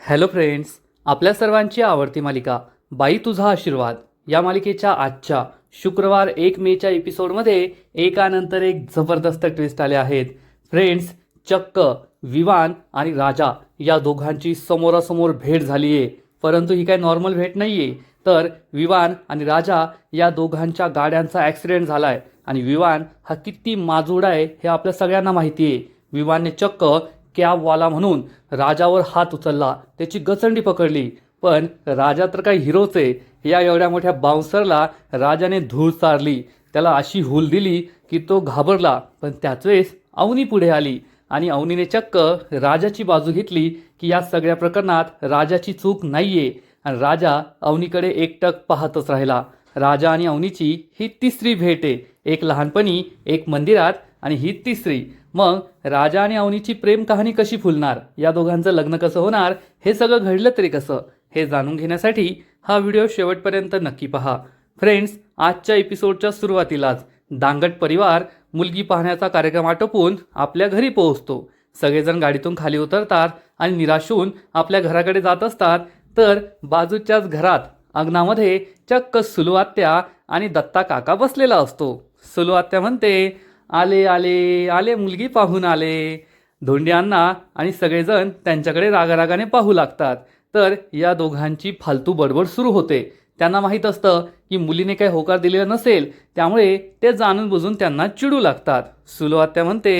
Hello friends, आपल्या सर्वांची आवडती मालिका बाई तुझा आशीर्वाद या मालिकेच्या आजच्या शुक्रवार 1 मेच्या एपिसोडमध्ये एकानंतर एक जबरदस्त ट्विस्ट आले आहेत. फ्रेंड्स, चक्क विवान आणि राजा या दोघांची समोरासमोर भेट झाली आहे. परंतु ही काय नॉर्मल भेट नाही आहे, तर विवान आणि राजा या दोघांच्या गाड्यांचा ॲक्सिडेंट झाला आहे. आणि विवान हा किती माजूड आहे हे आपल्या सगळ्यांना माहिती आहे. विवानने चक्क कॅबवाला म्हणून राजावर हात उचलला, त्याची गचंडी पकडली. पण राजा तर काही हिरोच आहे. या एवढ्या मोठ्या बाउन्सरला राजाने धूळ चारली, त्याला अशी हूल दिली की तो घाबरला. पण त्याच वेळेस अवनी पुढे आली आणि अवनीने चक्क राजाची बाजू घेतली की या सगळ्या प्रकरणात राजाची चूक नाहीये. आणि राजा अवनीकडे एकटक पाहतच राहिला. राजा आणि अवनीची ही तिसरी भेट आहे. एक लहानपणी, एक मंदिरात आणि ही तिसरी. मग राजा आणि अवनीची प्रेम कहाणी कशी फुलणार, या दोघांचं लग्न कसं होणार, हे सगळं घडलं तरी कसं, हे जाणून घेण्यासाठी हा व्हिडिओ शेवटपर्यंत नक्की पहा. फ्रेंड्स, आजच्या एपिसोडच्या सुरुवातीलाच दांगट परिवार मुलगी पाहण्याचा कार्यक्रम आटोपून आपल्या घरी पोहोचतो. सगळेजण गाडीतून खाली उतरतात आणि निराश होऊन आपल्या घराकडे जात असतात. तर बाजूच्याच घरात अंगणामध्ये चक्क सुलू आत्या आणि दत्ता काका बसलेला असतो. सुलू आत्या म्हणते, आले आले आले, मुलगी पाहून आले. धोंड्यांना आणि सगळेजण त्यांच्याकडे रागारागाने पाहू लागतात. तर या दोघांची फालतू बडबड सुरू होते. त्यांना माहीत असतं की मुलीने काही होकार दिलेला नसेल, त्यामुळे ते जाणून बुजून त्यांना चिडू लागतात. सुलू आत्या म्हणते,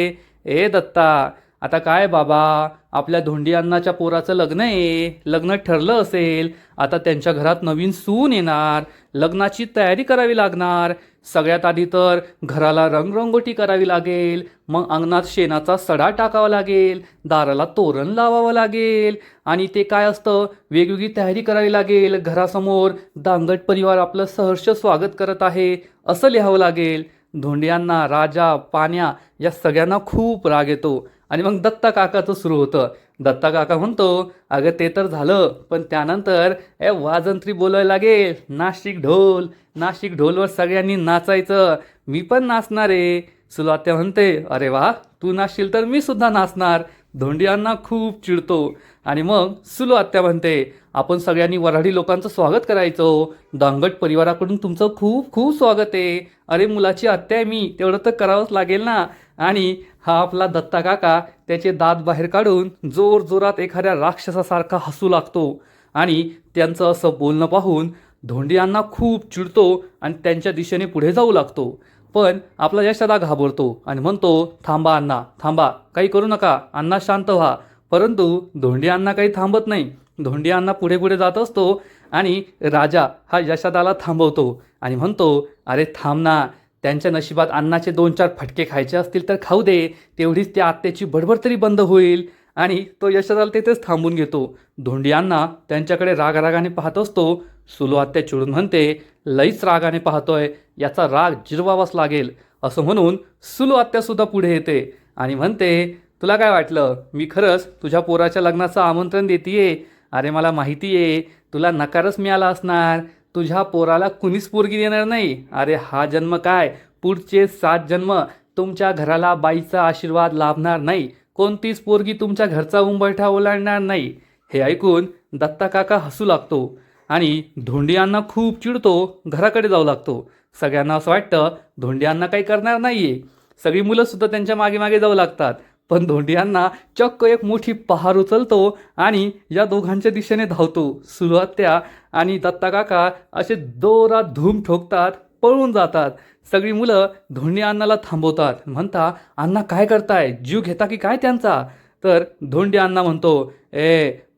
ए दत्ता, आता काय बाबा, आपल्या धोंडी अण्णाच्या पोराचं लग्न आहे, लग्न ठरलं असेल, आता त्यांच्या घरात नवीन सून येणार, लग्नाची तयारी करावी लागणार. सगळ्यात आधी तर घराला रंगरंगोटी करावी लागेल, मग अंगणात शेणाचा सडा टाकावा लागेल, दाराला तोरण लावावं लागेल, आणि ते काय असतं, वेगवेगळी तयारी करावी लागेल. घरासमोर दांगट परिवार आपलं सहर्ष स्वागत करत आहे असं लिहावं लागेल. धोंडियांना, राजा, पाण्या या सगळ्यांना खूप राग येतो. आणि मग दत्ता काकाचं सुरू होतं. दत्ता काका म्हणतो, अगं ते तर झालं, पण त्यानंतर वाजंत्री बोलायला लागेल, नाशिक ढोल, नाशिक ढोलवर सगळ्यांनी नाचायचं, मी पण नाचणार आहे. सुलू आत्या म्हणते, अरे वा, तू नाचशील तर मी सुद्धा नाचणार. धोंडियांना खूप चिडतो. आणि मग सुलू आत्या म्हणते, आपण सगळ्यांनी वऱ्हाडी लोकांचं स्वागत करायचं, दांगट परिवाराकडून तुमचं खूप खूप स्वागत आहे. अरे मुलाची आत्या आहे मी, तेवढं तर करावंच लागेल ना. आणि हा आपला दत्ता काका त्याचे दात बाहेर काढून जोरजोरात एखाद्या राक्षसासारखा हसू लागतो. आणि त्यांचं असं बोलणं पाहून धोंडियांना खूप चिडतो आणि त्यांच्या दिशेने पुढे जाऊ लागतो. पण आपला यशदा घाबरतो आणि म्हणतो, थांबा अण्णा, थांबा, काही करू नका, अण्णा शांत व्हा. परंतु धोंडी अण्णा काही थांबत नाही. धोंडी अण्णा पुढे पुढे जात असतो आणि राजा हा यशदाला थांबवतो आणि म्हणतो, अरे थांब ना, त्यांच्या नशिबात अन्नाचे 2-4 फटके खायचे असतील तर खाऊ दे, तेवढीच त्या आत्याची बडबड तरी बंद होईल. आणि तो यशदाला तिथेच थांबून घेतो. धोंडी अण्णा त्यांच्याकडे रागारागाने पाहत असतो. सुलू आत्या चिडून म्हणते, लईच रागाने पाहतोय, याचा राग जिरवावाच लागेल. असं म्हणून सुलू आत्यासुद्धा पुढे येते आणि म्हणते, तुला काय वाटलं, मी खरंच तुझ्या पोराच्या लग्नाचं आमंत्रण देतीये? अरे मला माहिती आहे तुला नकारच मिळाला असणार, तुझ्या पोराला कुणीच पोरगी देणार नाही. अरे हा जन्म काय, पुढचे 7 जन्म तुमच्या घराला बाईचा आशीर्वाद लाभणार नाही, कोणतीच पोरगी तुमच्या घरचा उंबरठा ओलांडणार नाही. हे ऐकून दत्ता काका हसू लागतो आणि धोंडियांना खूप चिडतो, घराकडे जाऊ लागतो. सगळ्यांना असं वाटतं धोंडियांना काही करणार नाहीये. सगळी मुलंसुद्धा त्यांच्या मागे मागे जाऊ लागतात. पण धोंडियांना चक्क एक मोठी पहार उचलतो आणि या दोघांच्या दिशेने धावतो. सुलू आत्या आणि दत्ता काका असे जोरात धूम ठोकतात, पळून जातात. सगळी मुलं धोंडी अण्णाला थांबवतात, म्हणता, अण्णा काय करताय, जीव घेता की काय त्यांचा? तर धोंडी अण्णा म्हणतो,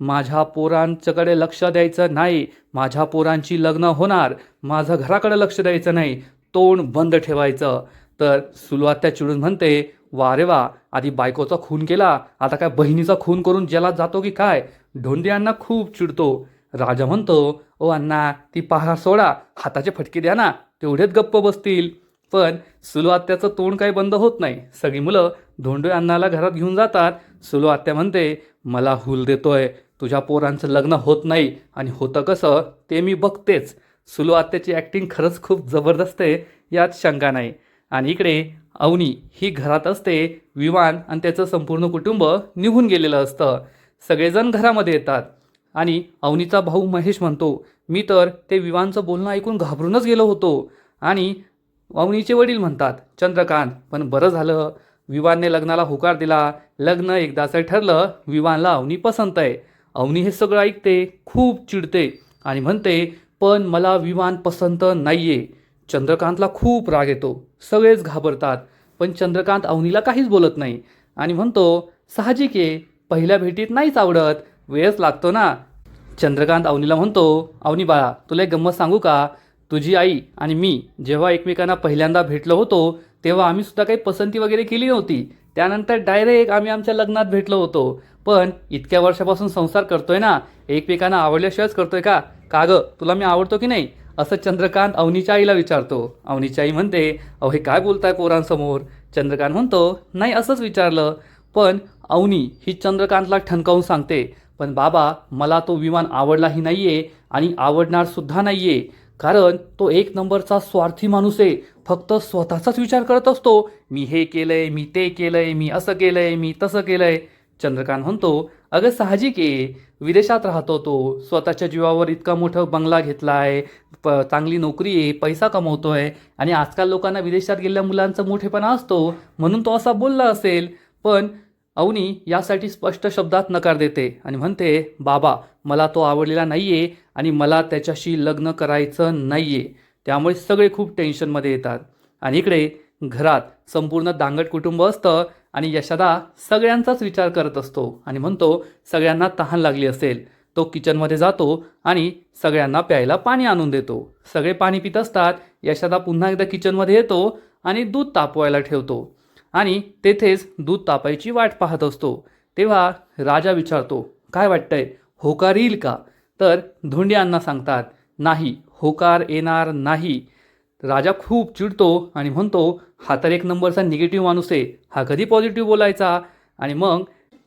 माझ्या पोरांच्याकडे लक्ष द्यायचं नाही, माझ्या पोरांची लग्न होणार, माझं घराकडे लक्ष द्यायचं नाही, तोंड बंद ठेवायचं. तर सुलू आत्या चिडून म्हणते, वा रे वा, आधी बायकोचा खून केला, आता काय बहिणीचा खून करून जेलात जातो की काय? धोंडी अण्णा खूप चिडतो. राजा म्हणतो, ओ अण्णा, ती पहार सोडा, हाताचे फटके द्या ना, तेवढेच गप्प बसतील. पण सुलू आत्याचं तोंड काही बंद होत नाही. सगळी मुलं धोंडी अण्णाला घरात घेऊन जातात. सुलू आत्या म्हणते, मला हूल देतोय, तुझ्या पोरांचं लग्न होत नाही, आणि होतं कसं ते मी बघतेच. सुलू आत्याची ॲक्टिंग खरंच खूप जबरदस्त आहे, यात शंका नाही. आणि इकडे अवनी ही घरात असते. विवान आणि त्याचं संपूर्ण कुटुंब निघून गेलेलं असतं. सगळेजण घरामध्ये येतात. आणि अवनीचा भाऊ महेश म्हणतो, मी तर ते विवानचं बोलणं ऐकून घाबरूनच गेलो होतो. आणि अवनीचे वडील म्हणतात, चंद्रकांत, पण बरं झालं विवानने लग्नाला होकार दिला. लग्न एकदाचं ठरलं, विवानला अवनी पसंत आहे. अवनी हे सगळं ऐकते, खूप चिडते आणि म्हणते, पण मला विवान पसंत नाहीये. चंद्रकांतला खूप राग येतो, सगळेच घाबरतात, पण चंद्रकांत अवनीला काहीच बोलत नाही आणि म्हणतो, साहजिक आहे, पहिल्या भेटीत नाहीच आवडत, वेळच लागतो ना. चंद्रकांत अवनीला म्हणतो, अवनी बाळा, तुला एक गंमत सांगू का? तुझी आई आणि मी जेव्हा एकमेकांना पहिल्यांदा भेटलो होतो तेव्हा आम्ही सुद्धा काही पसंती वगैरे केली नव्हती. त्यानंतर डायरेक्ट आम्ही आमच्या लग्नात भेटलो होतो. पण इतक्या वर्षापासून संसार करतोय ना, एकमेकांना आवडल्याशिवायच करतोय का? का गं, तुला मी आवडतो की नाही? असं चंद्रकांत अवनीच्या आईला विचारतो. अवनीची आई म्हणते, अहो हे काय बोलताय पोरांसमोर? चंद्रकांत म्हणतो, नाही असंच विचारलं. पण अवनी ही चंद्रकांतला ठणकावून सांगते, पण बाबा, मला तो विमान आवडलाही नाहीये आणि आवडणार सुद्धा नाहीये, कारण तो एक नंबरचा स्वार्थी माणूस आहे. फक्त स्वतःचाच विचार करत असतो. मी हे केलंय, मी ते केलंय, मी असं केलंय, मी तसं केलंय. चंद्रकांत म्हणतो, अगं साहजिक आहे, विदेशात राहतो तो, स्वतःच्या जीवावर इतका मोठा बंगला घेतलाय, चांगली नोकरी आहे, पैसा कमवतोय आणि आजकाल लोकांना विदेशात गेलेल्या मुलांचा मोठेपणा असतो, म्हणून तो असा बोलला असेल. पण अवनी यासाठी स्पष्ट शब्दात नकार देते आणि म्हणते, बाबा, मला तो आवडलेला नाहीये आणि मला त्याच्याशी लग्न करायचं नाहीये. त्यामुळे सगळे खूप टेन्शनमध्ये येतात आणि इकडे घरात संपूर्ण दांगट कुटुंब असतं आणि यशोदा सगळ्यांचाच विचार करत असतो आणि म्हणतो, सगळ्यांना तहान लागली असेल. तो किचनमध्ये जातो आणि सगळ्यांना प्यायला पाणी आणून देतो. सगळे पाणी पित असतात. यशोदा पुन्हा एकदा किचनमध्ये येतो आणि दूध तापवायला ठेवतो आणि तेथेच दूध तापायची वाट पाहत असतो. तेव्हा राजा विचारतो, काय वाटतंय, होकार येईल का? तर धोंडियांना सांगतात, नाही, होकार येणार नाही. राजा खूप चिडतो आणि म्हणतो, हा तर एक नंबरचा निगेटिव्ह माणूस आहे, हा कधी पॉझिटिव्ह बोलायचा? आणि मग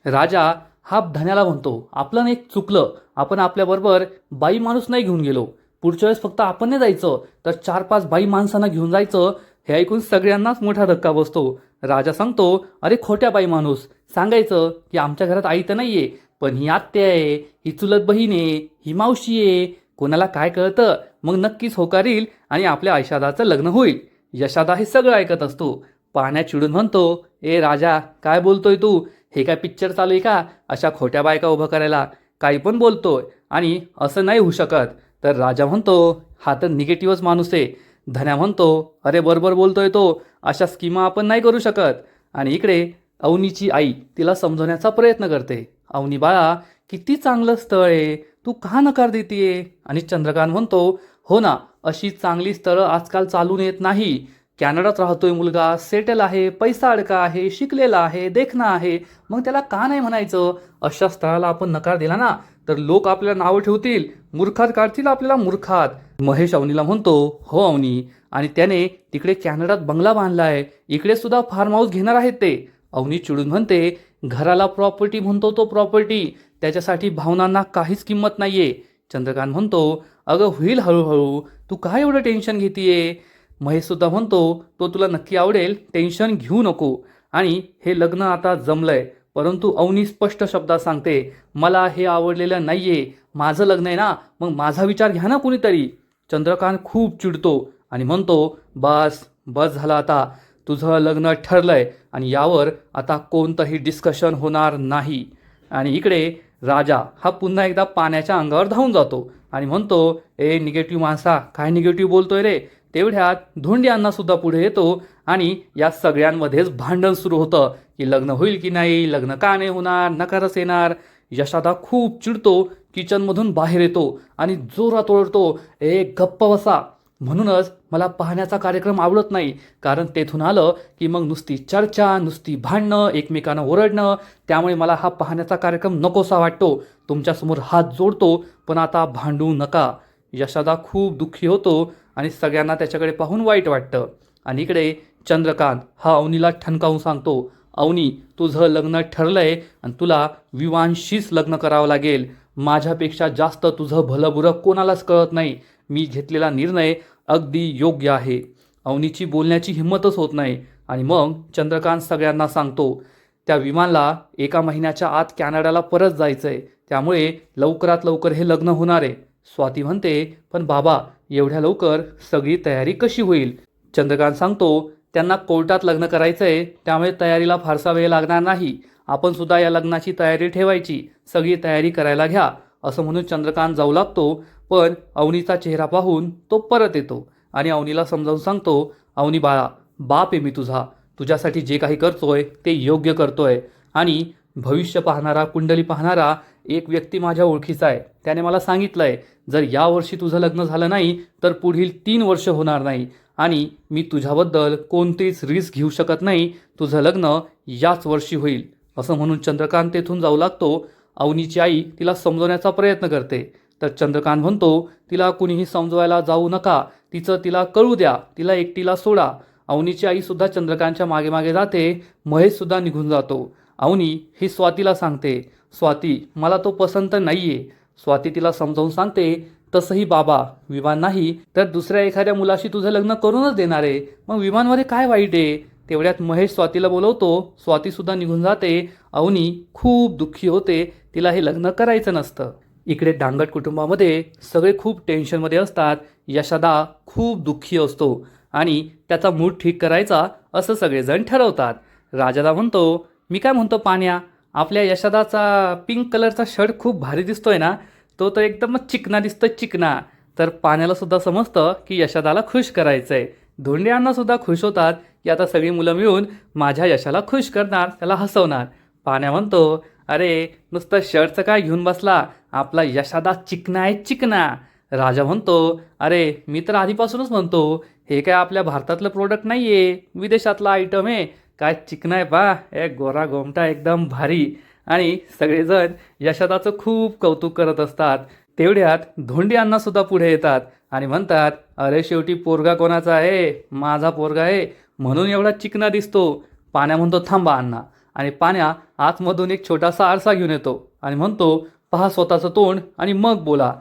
राजा हा धन्याला म्हणतो, आपलं एक चुकलं, आपण आपल्याबरोबर बाई माणूस नाही घेऊन गेलो, पुढच्या वेळेस फक्त आपण नाही जायचं तर 4-5 बाई माणसांना घेऊन जायचं. हे ऐकून सगळ्यांनाच मोठा धक्का बसतो. राजा सांगतो, अरे खोट्या बाई माणूस, सांगायचं की आमच्या घरात आई तर नाहीये, पण ही आत्या आहे, ही चुलत बहीण आहे, ही मावशी आहे, कोणाला काय कळतं? मग नक्कीच होकार येईल आणि आपल्या यशोदाचं लग्न होईल. यशोदा हे सगळं ऐकत असतो. पाण्यात चिडून म्हणतो, ए राजा, काय बोलतोय तू? हे काय पिक्चर चालू आहे का अशा खोट्या बायका उभं करायला? काही पण बोलतोय आणि असं नाही होऊ शकत. तर राजा म्हणतो, हा तर निगेटिव्हच माणूस आहे. धन्या म्हणतो, अरे बरोबर बोलतोय तो, अशा स्कीमा आपण नाही करू शकत. आणि इकडे अवनीची आई तिला समजवण्याचा प्रयत्न करते, अवनी बाळा, किती चांगलं स्थळ आहे, तू का नकार देतीये? आणि चंद्रकांत म्हणतो, हो ना, अशी चांगली स्थळं आजकाल चालून येत नाही. कॅनडात राहतोय मुलगा, सेटल आहे, पैसा अडका आहे, शिकलेला आहे, देखणा आहे, मग त्याला का नाही म्हणायचं? अशा स्थळाला आपण नकार दिला ना तर लोक आपल्याला नावं ठेवतील, मूर्खात काढतील आपल्याला मूर्खात. महेश अवनीला म्हणतो, हो अवनी, आणि त्याने तिकडे कॅनडात बंगला बांधलाय, इकडे सुद्धा फार्म हाऊस घेणार आहेत ते. अवनी चिडून म्हणते, घराला प्रॉपर्टी म्हणतो तो प्रॉपर्टी, त्याच्यासाठी भावनांना काहीच किंमत नाहीये. चंद्रकांत म्हणतो, अगं होईल हळूहळू, तू काय एवढं टेन्शन घेतीये? महेश सुद्धा म्हणतो, तो तुला नक्की आवडेल, टेन्शन घेऊ नको. आणि हे लग्न आता जमलंय, परंतु अवनी स्पष्ट शब्दात सांगते, मला हे आवडलेलं नाहीये, माझं लग्न आहे ना, मग माझा विचार घ्या ना कुणीतरी. चंद्रकांत खूप चिडतो आणि म्हणतो, बस बस झालं आता, तुझं लग्न ठरलंय आणि यावर आता कोणतंही डिस्कशन होणार नाही. आणि इकडे राजा हा पुन्हा एकदा पाण्याच्या अंगावर धावून जातो आणि म्हणतो, ए निगेटिव्ह माणसा, काय निगेटिव्ह बोलतोय रे? तेवढ्यात धोंडियांना सुद्धा पुढे येतो आणि या सगळ्यांमध्येच भांडण सुरू होतं की लग्न होईल की नाही, लग्न का नाही होणार, नकारच येणार. यशोदा खूप चिडतो, किचनमधून बाहेर येतो आणि जोरात ओरडतो, ए गप्प बसा. म्हणूनच मला पाहण्याचा कार्यक्रम आवडत नाही, कारण तेथून आलं की मग नुसती चर्चा, नुसती भांडणं, एकमेकांना ओरडणं, त्यामुळे मला हा पाहण्याचा कार्यक्रम नकोसा वाटतो. तुमच्यासमोर हात जोडतो, पण आता भांडू नका. यशोदा खूप दुःखी होतो आणि सगळ्यांना त्याच्याकडे पाहून वाईट वाटतं. आणि इकडे चंद्रकांत हा अवनीला ठणकावून सांगतो, अवनी, तुझं लग्न ठरलंय आणि तुला विवानशीच लग्न करावं लागेल. माझ्यापेक्षा जास्त तुझं भलं बुरं कोणालाच कळत नाही. मी घेतलेला निर्णय अगदी योग्य आहे. अवनीची बोलण्याची हिंमतच होत नाही. आणि मग चंद्रकांत सगळ्यांना सांगतो, त्या विमानाला 1 महिन्याच्या आत कॅनडाला परत जायचंय, त्यामुळे लवकरात लवकर हे लग्न होणार आहे. स्वाती म्हणते, पण बाबा एवढ्या लवकर सगळी तयारी कशी होईल? चंद्रकांत सांगतो, त्यांना कोर्टात लग्न करायचं आहे, त्यामुळे तयारीला फारसा वेळ लागणार नाही. आपण सुद्धा या लग्नाची तयारी ठेवायची, सगळी तयारी करायला घ्या, असं म्हणून चंद्रकांत जाऊ लागतो. पण अवनीचा चेहरा पाहून तो परत येतो आणि अवनीला समजावून सांगतो, अवनी बाळा, बाप आहे मी तुझ्यासाठी जे काही करतोय ते योग्य करतोय. आणि भविष्य पाहणारा, कुंडली पाहणारा एक व्यक्ती माझ्या ओळखीचा आहे. त्याने मला सांगितलंय, जर यावर्षी तुझं लग्न झालं नाही तर पुढील 3 वर्ष होणार नाही. आणि मी तुझ्याबद्दल कोणतीच रिस्क घेऊ शकत नाही. तुझं लग्न याच वर्षी होईल, असं म्हणून चंद्रकांत तेथून जाऊ लागतो. अवनीची आई तिला समजवण्याचा प्रयत्न करते, तर चंद्रकांत म्हणतो, तिला कुणीही समजवायला जाऊ नका, तिला कळू द्या, तिला एकटीला सोडा. अवनीची आई सुद्धा चंद्रकांतच्या मागे मागे जाते. महेश सुद्धा निघून जातो. अवनी ही स्वातीला सांगते, स्वाती मला तो पसंत नाहीये. स्वाती तिला समजावून सांगते, तसंही बाबा विमान नाही तर दुसऱ्या एखाद्या मुलाशी तुझं लग्न करूनच देणार आहे, मग विमानमध्ये काय वाईट आहे? तेवढ्यात महेश स्वातीला बोलवतो. स्वाती सुद्धा निघून जाते. अवनी खूप दुःखी होते, तिला हे लग्न करायचं नसतं. इकडे डांगट कुटुंबामध्ये सगळे खूप टेन्शनमध्ये असतात. यशोदा खूप दुःखी असतो आणि त्याचा मूड ठीक करायचा असं सगळेजण ठरवतात. राजादा म्हणतो, मी काय म्हणतो पाण्या, आपल्या यशोदाचा पिंक कलरचा शर्ट खूप भारी दिसतोय ना, तो तर एकदमच चिकना दिसतोय, चिकना. तर पाण्याला सुद्धा समजतं की यशोदाला खुश करायचं आहे. धोंडियांना सुद्धा खुश होतात की आता सगळी मुलं मिळून माझ्या यशाला खुश करणार, त्याला हसवणार. पाण्या म्हणतो, अरे नुसतं शर्टचं काय घेऊन बसला, आपला यशोदा चिकना आहे, चिकना. राजा म्हणतो, अरे मी तर आधीपासूनच म्हणतो, हे काय आपल्या भारतातलं प्रोडक्ट नाही आहे, विदेशातला आयटम आहे. काय चिकना आहे बा, एक गोरा गोमटा एकदम भारी. आणि सगळेजण यशोदाचं खूप कौतुक करत असतात. तेवढ्यात धोंडी अण्णा सुद्धा पुढे येतात आणि म्हणतात, अरे शेवटी पोरगा कोणाचा आहे? माझा पोरगा आहे, म्हणून एवढा चिकना दिसतो. पाण्या म्हणतो, थांबा अण्णा. आणि पाण्या आतमधून एक छोटासा आरसा घेऊन येतो आणि म्हणतो, पहा स्वतःचं तोंड आणि मग बोला.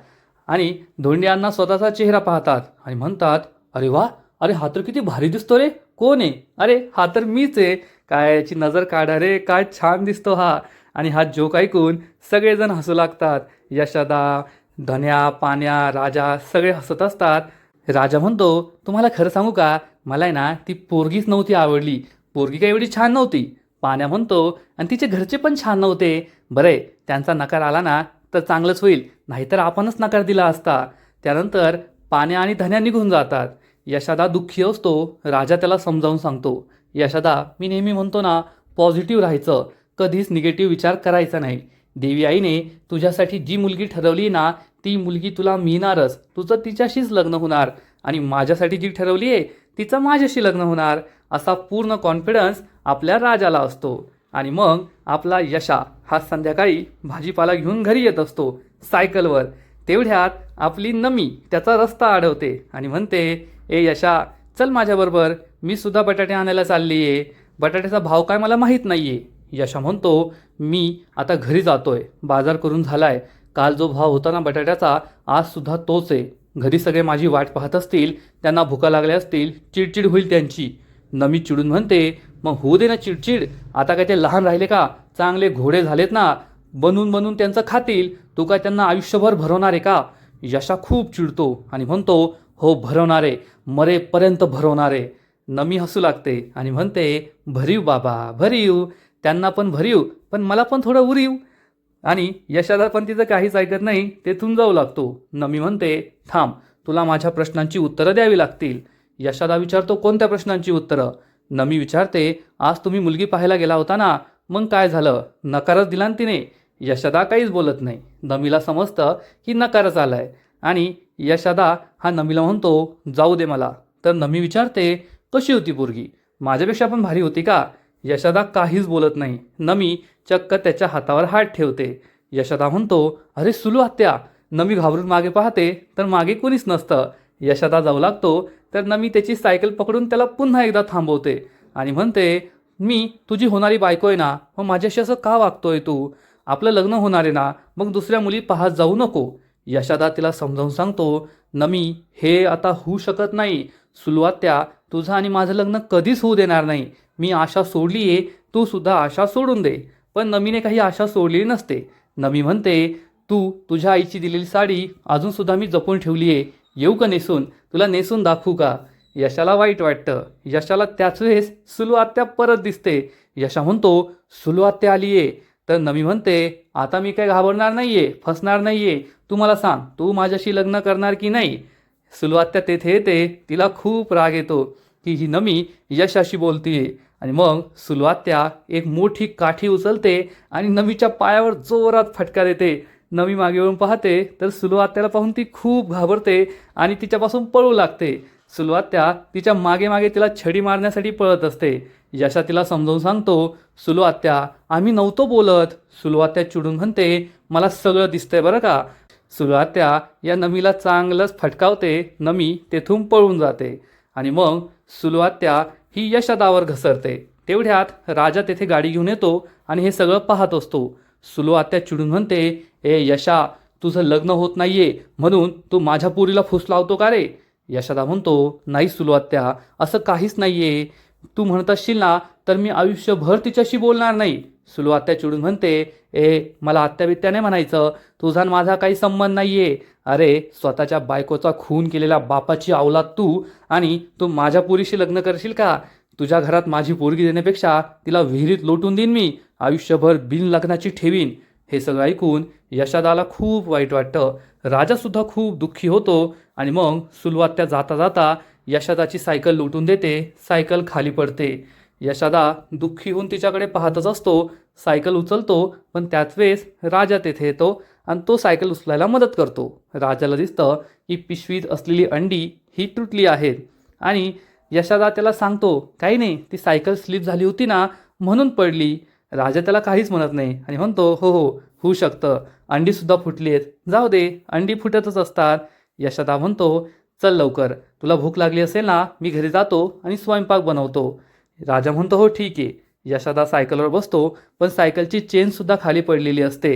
आणि धोंडी अण्णा स्वतःचा चेहरा पाहतात आणि म्हणतात, अरे वा, अरे हा तर किती भारी दिसतो रे, कोण आहे? अरे हा तर मीच आहे. काय याची नजर काढा रे, काय छान दिसतो हा. आणि हा जोक ऐकून सगळेजण हसू लागतात. यशोदा, धन्या, पाण्या, राजा सगळे हसत असतात. राजा म्हणतो, तुम्हाला खरं सांगू का, मला आहे ना ती पोरगीच नव्हती आवडली, पोरगी काय एवढी छान नव्हती. पाण्या म्हणतो, आणि तिचे घरचे पण छान नव्हते. बरे, त्यांचा नकार आला ना तर चांगलंच होईल, नाहीतर आपणच नकार दिला असता. त्यानंतर पाण्या आणि धन्या निघून जातात. यशोदा दुःखी असतो. राजा त्याला समजावून सांगतो, यशोदा मी नेहमी म्हणतो ना, पॉझिटिव्ह राहायचं, कधीच निगेटिव्ह विचार करायचा नाही. देवी आईने तुझ्यासाठी जी मुलगी ठरवली ना, ती मुलगी तुला मिळणारच, तुझं तिच्याशीच लग्न होणार. आणि माझ्यासाठी जी ठरवली आहे तिचं माझ्याशी लग्न होणार, असा पूर्ण कॉन्फिडन्स आपल्या राजाला असतो. आणि मग आपला यशा हा संध्याकाळी भाजीपाला घेऊन घरी येत असतो सायकलवर. तेवढ्यात आपली नमी त्याचा रस्ता अडवते आणि म्हणते, ए यशा, चल माझ्याबरोबर, मी सुद्धा बटाटे आणायला चालली आहे. बटाट्याचा भाव काय मला माहीत नाही आहे. यशा म्हणतो, मी आता घरी जातोय, बाजार करून झालाय. काल जो भाव होता ना बटाट्याचा, आजसुद्धा तोच आहे. घरी सगळे माझी वाट पाहत असतील, त्यांना भुका लागल्या असतील, चिडचिड होईल त्यांची. नमी चिडून म्हणते, मग होऊ दे ना चिडचिड, आता काय ते लहान राहिले का? चांगले घोडे झालेत ना, बनून बनून त्यांचं खातील, तू काय त्यांना आयुष्यभर भरवणार आहे का? यशा खूप चिडतो आणि म्हणतो, हो भरवणार आहे, मरेपर्यंत भरवणार आहे. नमी हसू लागते आणि म्हणते, भरीव बाबा भरीव, त्यांना पण भरीव, पण मला पण थोडं उरीव. आणि यशोदा पण तिचं काहीच ऐकत नाही, तेथून जाऊ लागतो. नमी म्हणते, थांब, तुला माझ्या प्रश्नांची उत्तरं द्यावी लागतील. यशोदा विचारतो, कोणत्या प्रश्नांची उत्तरं? नमी विचारते, आज तुम्ही मुलगी पाहायला गेला होता ना, मग काय झालं? नकारच दिला ना तिने. यशोदा काहीच बोलत नाही. नमीला समजतं की नकारच आलाय. आणि यशोदा हा नमीला म्हणतो, जाऊ दे मला. तर नमी विचारते, कशी होती पोरगी? माझ्यापेक्षा पण भारी होती का? यशोदा काहीच बोलत नाही. नमी चक्क त्याच्या हातावर हात ठेवते. यशोदा म्हणतो, अरे सुलू आत्या. नमी घाबरून मागे पाहते तर मागे कोणीच नसतं. यशोदा जाऊ लागतो तर नमी त्याची सायकल पकडून त्याला पुन्हा एकदा थांबवते आणि म्हणते, मी तुझी होणारी बायको आहे ना, मग माझ्याशी असं का वागतोय तू? आपलं लग्न होणार आहे ना, मग दुसऱ्या मुली पाहत जाऊ नको. यशोदा तिला समजावून सांगतो, नमी हे आता होऊ शकत नाही. सुलवात्या, तुझं आणि माझं लग्न कधीच होऊ देणार नाही. मी आशा सोडली आहे, तू सुद्धा आशा सोडून दे. पण नमीने काही आशा सोडलेली नसते. नमी म्हणते, तू तुझ्या आईची दिलेली साडी अजूनसुद्धा मी जपून ठेवली आहे, येऊ का नेसून, तुला नेसून दाखवू का? यशाला वाईट वाटतं. यशाला त्याच वेळेस सुलू आत्या परत दिसते. यशा म्हणतो, सुलू आत्या आली आहे. तर नमी म्हणते, आता मी काय घाबरणार नाहीये, फसणार नाहीये, तू मला सांग, तू माझ्याशी लग्न करणार की नाही? सुलू आत्या तेथे येते. तिला खूप राग येतो की ही नमी यशाशी बोलतीये. आणि मग सुलू आत्या एक मोठी काठी उचलते आणि नमीच्या पायावर जोरात फटका देते. नमी मागे वळून पाहते तर सुलू आत्याला पाहून ती खूप घाबरते आणि तिच्यापासून पळू लागते. सुलू आत्या तिच्या मागे मागे तिला छडी मारण्यासाठी पळत असते. यशा तिला समजावून सांगतो, सुलू आत्या आम्ही नव्हतो बोलत. सुलू आत्या चिडून म्हणते, मला सगळं दिसतंय बरं का. सुलू आत्या या नमीला चांगलंच फटकावते. नमी तेथून पळून जाते आणि मग सुलू आत्या ही यशदावर घसरते. तेवढ्यात राजा तेथे गाडी घेऊन येतो आणि हे सगळं पाहत असतो. सुलू आत्या चिडून म्हणते, ए यशा, तुझं लग्न होत नाहीये म्हणून तू माझ्या पोरीला फूस लावतो का रे? यशदा म्हणतो, नाही सुलू आत्या, असं काहीच नाहीये. तू म्हणत असशील ना तर मी आयुष्यभर तिच्याशी बोलणार नाही. सुलू आत्या चिडून म्हणते, ए मला आत्या बित्याने म्हणायचं, तुझा आणि माझा काही संबंध नाहीये. अरे स्वतःच्या बायकोचा खून केलेल्या बापाची अवलाद तू, आणि तू माझ्या पोरीशी लग्न करशील का? तुझ्या घरात माझी पोरगी देण्यापेक्षा तिला विहिरीत लोटून देईन मी, आयुष्यभर बिन लग्नाची ठेवीन. हे सगळं ऐकून यशदाला खूप वाईट वाटतं. राजासुद्धा खूप दुःखी होतो आणि मग सुलू आत्या जाता जाता यशदाची सायकल लुटून देते. सायकल खाली पडते. यशदा दुःखी होऊन तिच्याकडे पाहतच असतो. सायकल उचलतो पण त्याच वेळेस राजा तेथे येतो आणि तो सायकल उचलायला मदत करतो. राजाला दिसतं की पिशवीत असलेली अंडी ही तुटली आहेत आणि यशदा त्याला सांगतो, काही नाही, ती सायकल स्लिप झाली होती ना म्हणून पडली. राजा त्याला काहीच म्हणत नाही आणि म्हणतो, हो हो होऊ शकतं, अंडीसुद्धा फुटली आहेत, जाऊ दे, अंडी फुटतच असतात. यशदा म्हणतो, चल लवकर, तुला भूक लागली असेल ना, मी घरी जातो आणि स्वयंपाक बनवतो. राजा म्हणतो, हो ठीक आहे. यशदा सायकलवर बसतो पण सायकलची चेनसुद्धा खाली पडलेली असते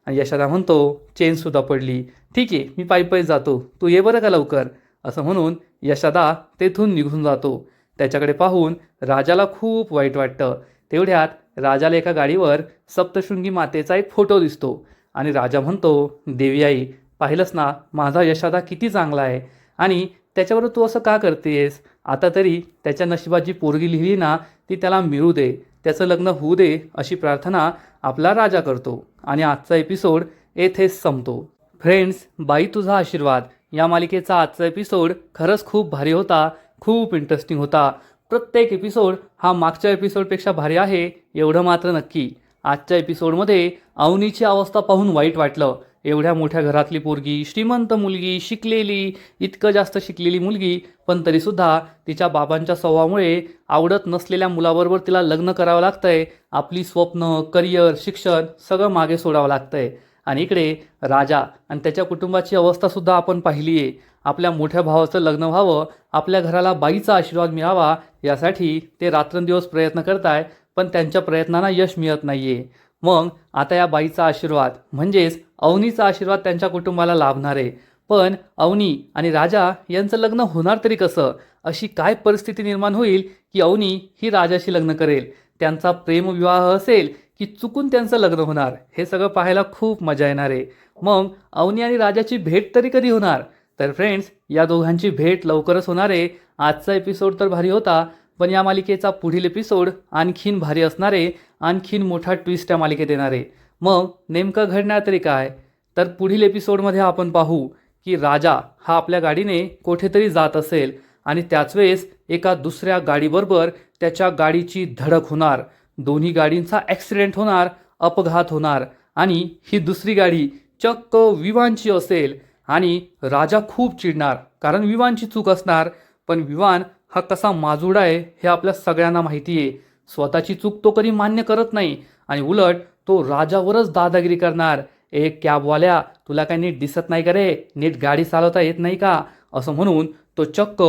आणि यशदा म्हणतो, चेनसुद्धा पडली, ठीक आहे मी पायी पायी जातो, तू ये बरं का लवकर. असं म्हणून यशदा तेथून निघून जातो. त्याच्याकडे पाहून राजाला खूप वाईट वाटतं. तेवढ्यात राजाला एका गाडीवर सप्तशृंगी मातेचा एक फोटो दिसतो आणि राजा म्हणतो, देवी आई, पाहिलंस ना माझा यशदा किती चांगला आहे आणि त्याच्याबरोबर तू असं का करतेस? आता तरी त्याच्या नशिबात जी पोरगी लिहिली ना ती त्याला मिळू दे, त्याचं लग्न होऊ दे, अशी प्रार्थना आपला राजा करतो. आणि आजचा एपिसोड येथेच संपतो. फ्रेंड्स, बाई तुझा आशीर्वाद या मालिकेचा आजचा एपिसोड खरंच खूप भारी होता, खूप इंटरेस्टिंग होता. प्रत्येक एपिसोड हा मागच्या एपिसोडपेक्षा भारी आहे एवढं मात्र नक्की. आजच्या एपिसोडमध्ये अवनीची अवस्था पाहून वाईट वाटलं. एवढ्या मोठ्या घरातली पोरगी, श्रीमंत मुलगी, शिकलेली, इतकं जास्त शिकलेली मुलगी, पण तरीसुद्धा तिच्या बाबांच्या स्वभावामुळे आवडत नसलेल्या मुलाबरोबर तिला लग्न करावं लागतंय. आपली स्वप्न, करिअर, शिक्षण सगळं मागे सोडावं लागतंय. आणि इकडे राजा आणि त्याच्या कुटुंबाची अवस्थासुद्धा आपण पाहिली आहे. आपल्या मोठ्या भावाचं लग्न व्हावं, आपल्या घराला बाईचा आशीर्वाद मिळावा यासाठी ते रात्रंदिवस प्रयत्न करताय, पण त्यांच्या प्रयत्नांना यश मिळत नाही आहे. मग आता या बाईचा आशीर्वाद म्हणजेच अवनीचा आशीर्वाद त्यांच्या कुटुंबाला लाभणार आहे. पण अवनी आणि राजा यांचं लग्न होणार तरी कसं? अशी काय परिस्थिती निर्माण होईल की अवनी ही राजाशी लग्न करेल? त्यांचा प्रेमविवाह असेल की चुकून त्यांचं लग्न होणार? हे सगळं पाहायला खूप मजा येणार आहे. मग अवनी आणि राजाची भेट तरी कधी होणार? तर फ्रेंड्स, या दोघांची भेट लवकरच होणार आहे. आजचा एपिसोड तर भारी होता, पण या मालिकेचा पुढील एपिसोड आणखीन भारी असणार आहे. आणखीन मोठा ट्विस्ट या मालिकेत येणार आहे. मग नेमकं घडणार तरी काय? तर पुढील एपिसोडमध्ये आपण पाहू की राजा हा आपल्या गाडीने कुठेतरी जात असेल आणि त्याच वेळेस एका दुसऱ्या गाडीबरोबर त्याच्या गाडीची धडक होणार. दोन्ही गाडींचा ॲक्सिडेंट होणार, अपघात होणार आणि ही दुसरी गाडी चक्क विवानची असेल. आणि राजा खूप चिडणार, कारण विवानची चूक असणार. पण विवान हा कसा माजुडा आहे हे आपल्या सगळ्यांना माहिती आहे. स्वतःची चूक तो कधी मान्य करत नाही आणि उलट तो राजावरच दादागिरी करणार. एक कॅबवाल्या, तुला काही नीट दिसत नाही का रे? नीट गाडी चालवता येत नाही का? असं म्हणून तो चक्क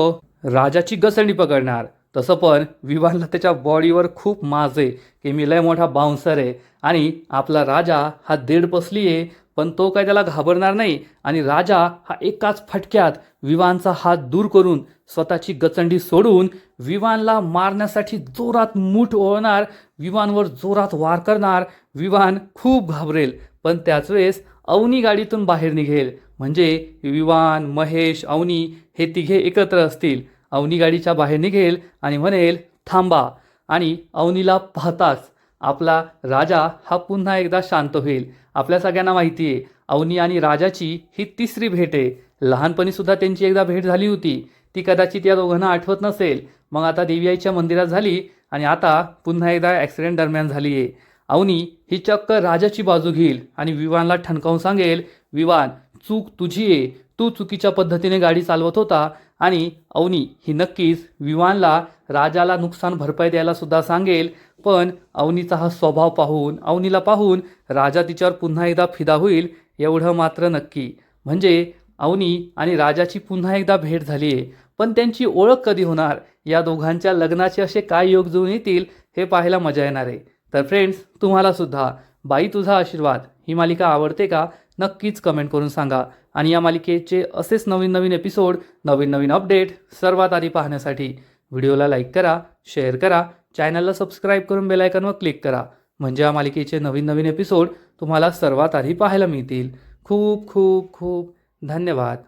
राजाची गसंडी पकडणार. तसं पण विवानला त्याच्या बॉडीवर खूप माज आहे की मी लय मोठा बाउन्सर आहे आणि आपला राजा हा देडपसली आहे, पण तो काय त्याला घाबरणार नाही. आणि राजा हा एकाच फटक्यात विवानचा हात दूर करून स्वतःची गचंडी सोडून विवानला मारण्यासाठी जोरात मूठ ओळणार, विवानवर जोरात वार करणार. विवान खूप घाबरेल, पण त्याच वेळेस अवनी गाडीतून बाहेर निघेल, म्हणजे विवान, महेश, अवनी हे तिघे एकत्र असतील. अवनी गाडीच्या बाहेर निघेल आणि म्हणेल थांबा, आणि अवनीला पाहताच आपला राजा हा पुन्हा एकदा शांत होईल. आपल्या सगळ्यांना माहिती आहे अवनी आणि राजाची ही तिसरी भेट आहे. लहानपणी सुद्धा त्यांची एकदा भेट झाली होती, ती कदाचित या दोघांना आठवत नसेल. मग आता देवी आईच्या मंदिरात झाली आणि आता पुन्हा एकदा ॲक्सिडेंट दरम्यान झाली आहे. अवनी ही चक्क राजाची बाजू घेईल आणि विवानला ठणकावून सांगेल, विवान चूक तुझी आहे, तू चुकीच्या पद्धतीने गाडी चालवत होता. आणि अवनी ही नक्कीच विवानला राजाला नुकसान भरपाई द्यायला सुद्धा सांगेल. पण अवनीचा हा स्वभाव पाहून, अवनीला पाहून राजा तिच्यावर पुन्हा एकदा फिदा होईल, एवढं मात्र नक्की. म्हणजे अवनी आणि राजाची पुन्हा एकदा भेट झाली आहे, पण त्यांची ओळख कधी होणार, या दोघांच्या लग्नाचे असे काय योग जुळून येतील हे पाहायला मजा येणार आहे. तर फ्रेंड्स, तुम्हाला सुद्धा बाई तुझा आशीर्वाद ही मालिका आवडते का? नक्कीच कमेंट करून सांगा. आणि या मालिकेचे असेच नवीन नवीन एपिसोड, नवीन नवीन अपडेट सर्वात आधी पाहण्यासाठी व्हिडिओला लाईक करा, शेअर करा, चॅनलला सबस्क्राईब करून बेल आयकॉनवर क्लिक करा, म्हणजे या मालिकेचे नवीन नवीन एपिसोड तुम्हाला सर्वात आधी पाहायला मिळतील. खूप खूप खूप धन्यवाद.